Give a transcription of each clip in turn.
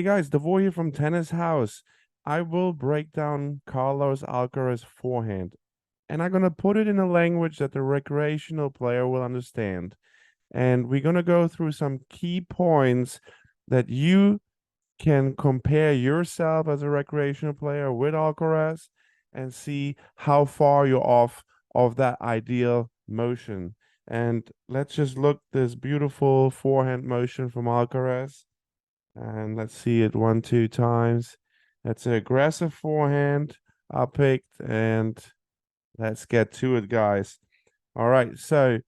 Hey guys, Davor here from Tennis House. I will break down Carlos Alcaraz forehand, and I'm gonna put it in a language that the recreational player will understand. And we're gonna go through some key points that you can compare yourself as a recreational player with Alcaraz and see how far you're off of that ideal motion. And let's just look this beautiful forehand motion from Alcaraz. And let's see it one, two times. That's an aggressive forehand I picked, and let's get to it, guys. All right, so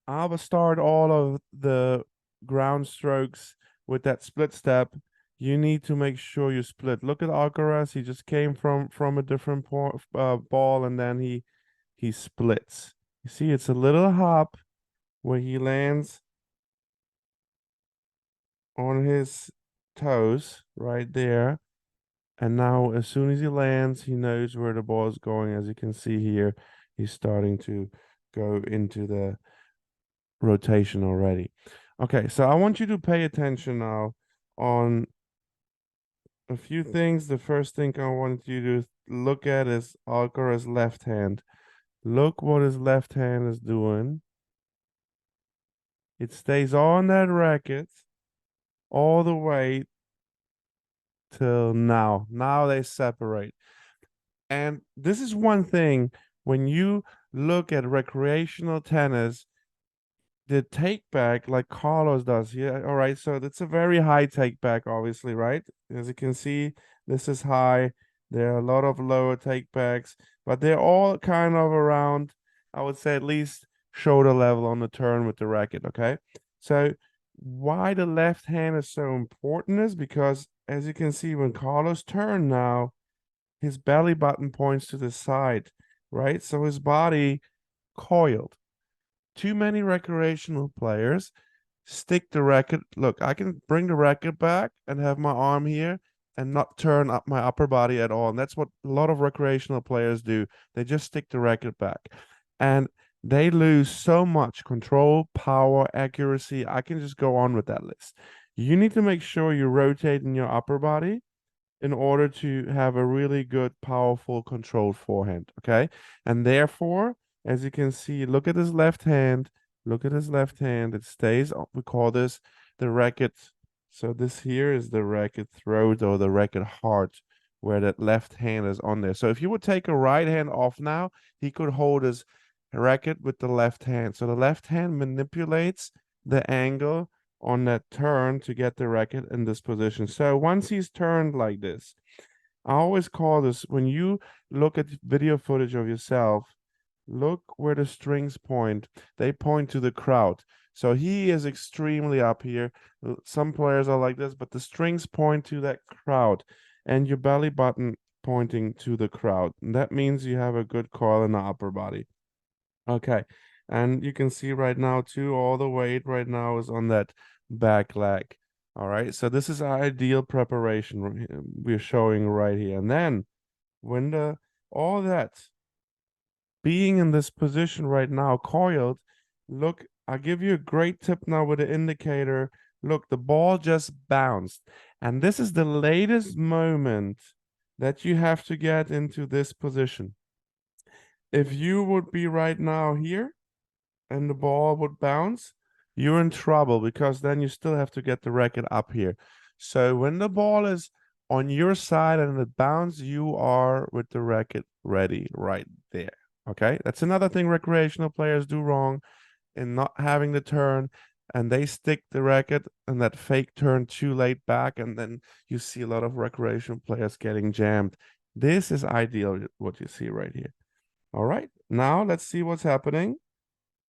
I will start all of the ground strokes with that split step. You need to make sure you split. Look at Alcaraz. He just came from a different ball, and then he splits. You see, it's a little hop where he lands on his toes right there. And now, as soon as he lands, he knows where the ball is going. As you can see here, he's starting to go into the rotation already. Okay, so I want you to pay attention now on a few things. The first thing I want you to look at is Alcaraz's left hand. Look what his left hand is doing. It stays on that racket all the way till now. Now they separate. And this is one thing when you look at recreational tennis, the take back like Carlos does. Yeah, all right. So that's a very high take back, obviously, right? As you can see, this is high. There are a lot of lower take backs, but they're all kind of around, I would say at least shoulder level on the turn with the racket. Okay. So why the left hand is so important is because as you can see, when Carlos turn now, his belly button points to the side, right? So his body coiled. Too many recreational players stick the racket. Look, I can bring the racket back and have my arm here and not turn up my upper body at all. And that's what a lot of recreational players do. They just stick the racket back. And they lose so much control, power, accuracy. I can just go on with that list. You need to make sure you rotate in your upper body in order to have a really good, powerful, controlled forehand. Okay. And therefore, as you can see, look at his left hand. Look at his left hand. It stays, we call this the racket. So this here is the racket throat or the racket heart, where that left hand is on there. So if you would take a right hand off now, he could hold his racket with the left hand. So the left hand manipulates the angle on that turn to get the racket in this position. So once he's turned like this, I always call this when you look at video footage of yourself, look where the strings point. They point to the crowd. So he is extremely up here. Some players are like this, but the strings point to that crowd and your belly button pointing to the crowd. And that means you have a good coil in the upper body. Okay. And you can see right now too, all the weight right now is on that back leg. All right. So this is our ideal preparation we're showing right here. And then when the all that being in this position right now, coiled, look, I'll give you a great tip now with the indicator. Look, the ball just bounced. And this is the latest moment that you have to get into this position. If you would be right now here, and the ball would bounce, you're in trouble because then you still have to get the racket up here. So when the ball is on your side and it bounces, you are with the racket ready right there. Okay, that's another thing recreational players do wrong in not having the turn, and they stick the racket and that fake turn too late back, and then you see a lot of recreational players getting jammed. This is ideal, what you see right here. All right, now let's see what's happening.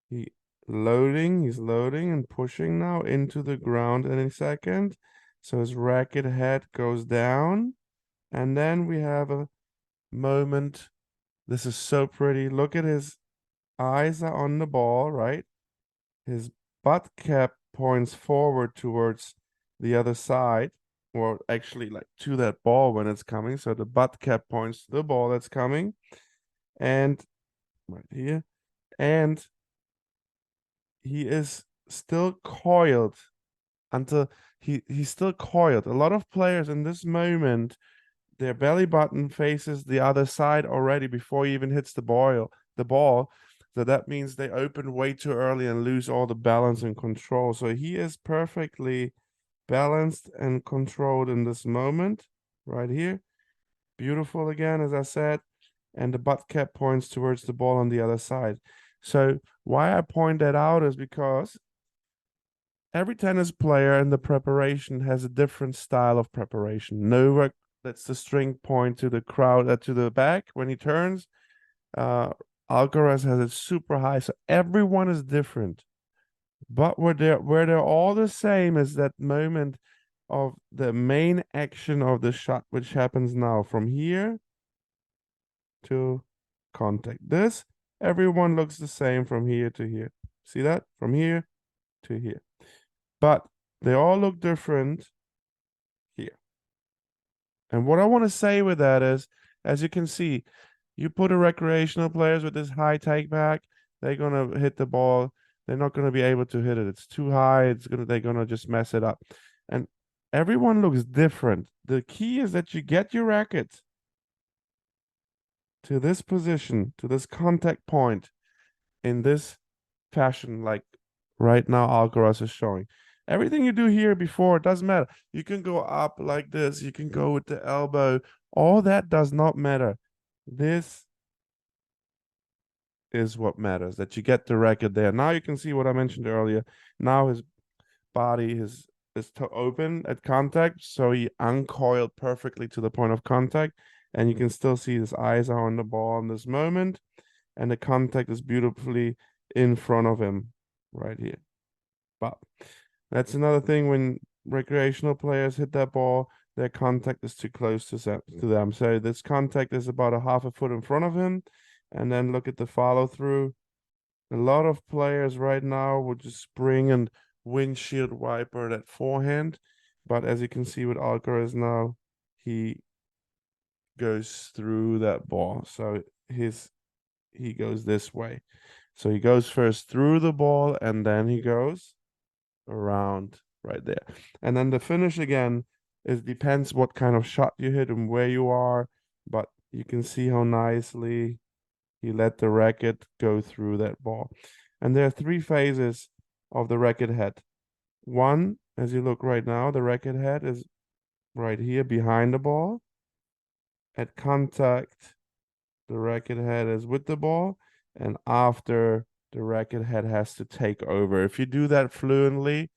He he's loading and pushing now into the ground in a second. So his racket head goes down. And then we have a moment. This is so pretty. Look at his eyes are on the ball, right? His butt cap points forward towards the other side, or actually like to that ball when it's coming. So the butt cap points to the ball that's coming. And right here. And he is still coiled until he's still coiled. A lot of players in this moment, their belly button faces the other side already before he even hits the ball. So that means they open way too early and lose all the balance and control. So he is perfectly balanced and controlled in this moment right here. Beautiful again, as I said. And the butt cap points towards the ball on the other side. So why I point that out is because every tennis player in the preparation has a different style of preparation. Novak lets the string point to the crowd, to the back when he turns. Uh, Alcaraz has it super high. So everyone is different. But where they're all the same is that moment of the main action of the shot, which happens now from here to contact. This, everyone looks the same from here to here. See that? From here to here. But they all look different here. And what I want to say with that is, as you can see, you put a recreational players with this high take back, they're gonna hit the ball. They're not gonna be able to hit it. It's too high. They're gonna just mess it up. And everyone looks different. The key is that you get your racket to this position, to this contact point in this fashion, like right now Alcaraz is showing. Everything you do here before, it doesn't matter. You can go up like this, you can go with the elbow. All that does not matter. This is what matters, that you get the racket there. Now you can see what I mentioned earlier. Now his body is open at contact, so he uncoiled perfectly to the point of contact, and you can still see his eyes are on the ball in this moment, and the contact is beautifully in front of him right here. But that's another thing when recreational players hit that ball, their contact is too close to them. So this contact is about a half a foot in front of him. And then look at the follow through. A lot of players right now would just spring and windshield wiper that forehand. But as you can see with Alcaraz now, he goes through that ball. So he goes this way. So he goes first through the ball and then he goes around right there. And then the finish again, it depends what kind of shot you hit and where you are, but you can see how nicely he let the racket go through that ball. And there are three phases of the racket head. One, as you look right now, the racket head is right here behind the ball. At contact, the racket head is with the ball, and after the racket head has to take over. If you do that fluently,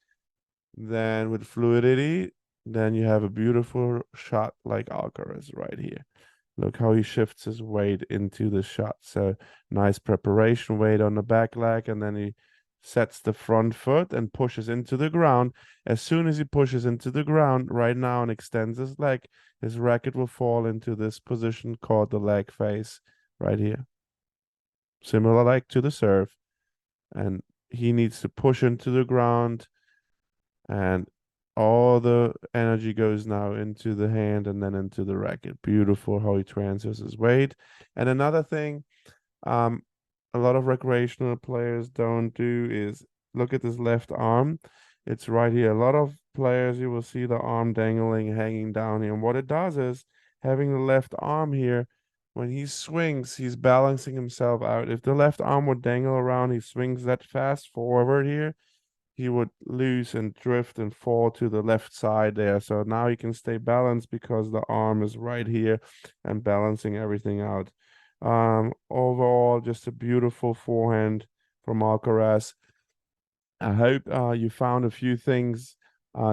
then with fluidity, then you have a beautiful shot like Alcaraz right here. Look how he shifts his weight into the shot. So nice preparation weight on the back leg, and then he sets the front foot and pushes into the ground. As soon as he pushes into the ground right now and extends his leg, his racket will fall into this position called the leg face right here. Similar like to the serve. And he needs to push into the ground, and all the energy goes now into the hand and then into the racket. Beautiful how he transfers his weight. And another thing, um, a lot of recreational players don't do is look at this left arm. It's right here. A lot of players, you will see the arm dangling, hanging down here. And what it does is having the left arm here, when he swings, he's balancing himself out. If the left arm would dangle around, he swings that fast forward here, he would lose and drift and fall to the left side there. So now he can stay balanced because the arm is right here and balancing everything out. Overall, just a beautiful forehand from Alcaraz. I hope you found a few things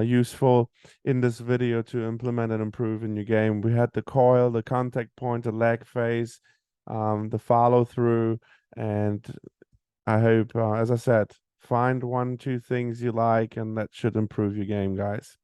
useful in this video to implement and improve in your game. We had the coil, the contact point, the leg phase, the follow through, and I hope, as I said, find one, two things you like, and that should improve your game, guys.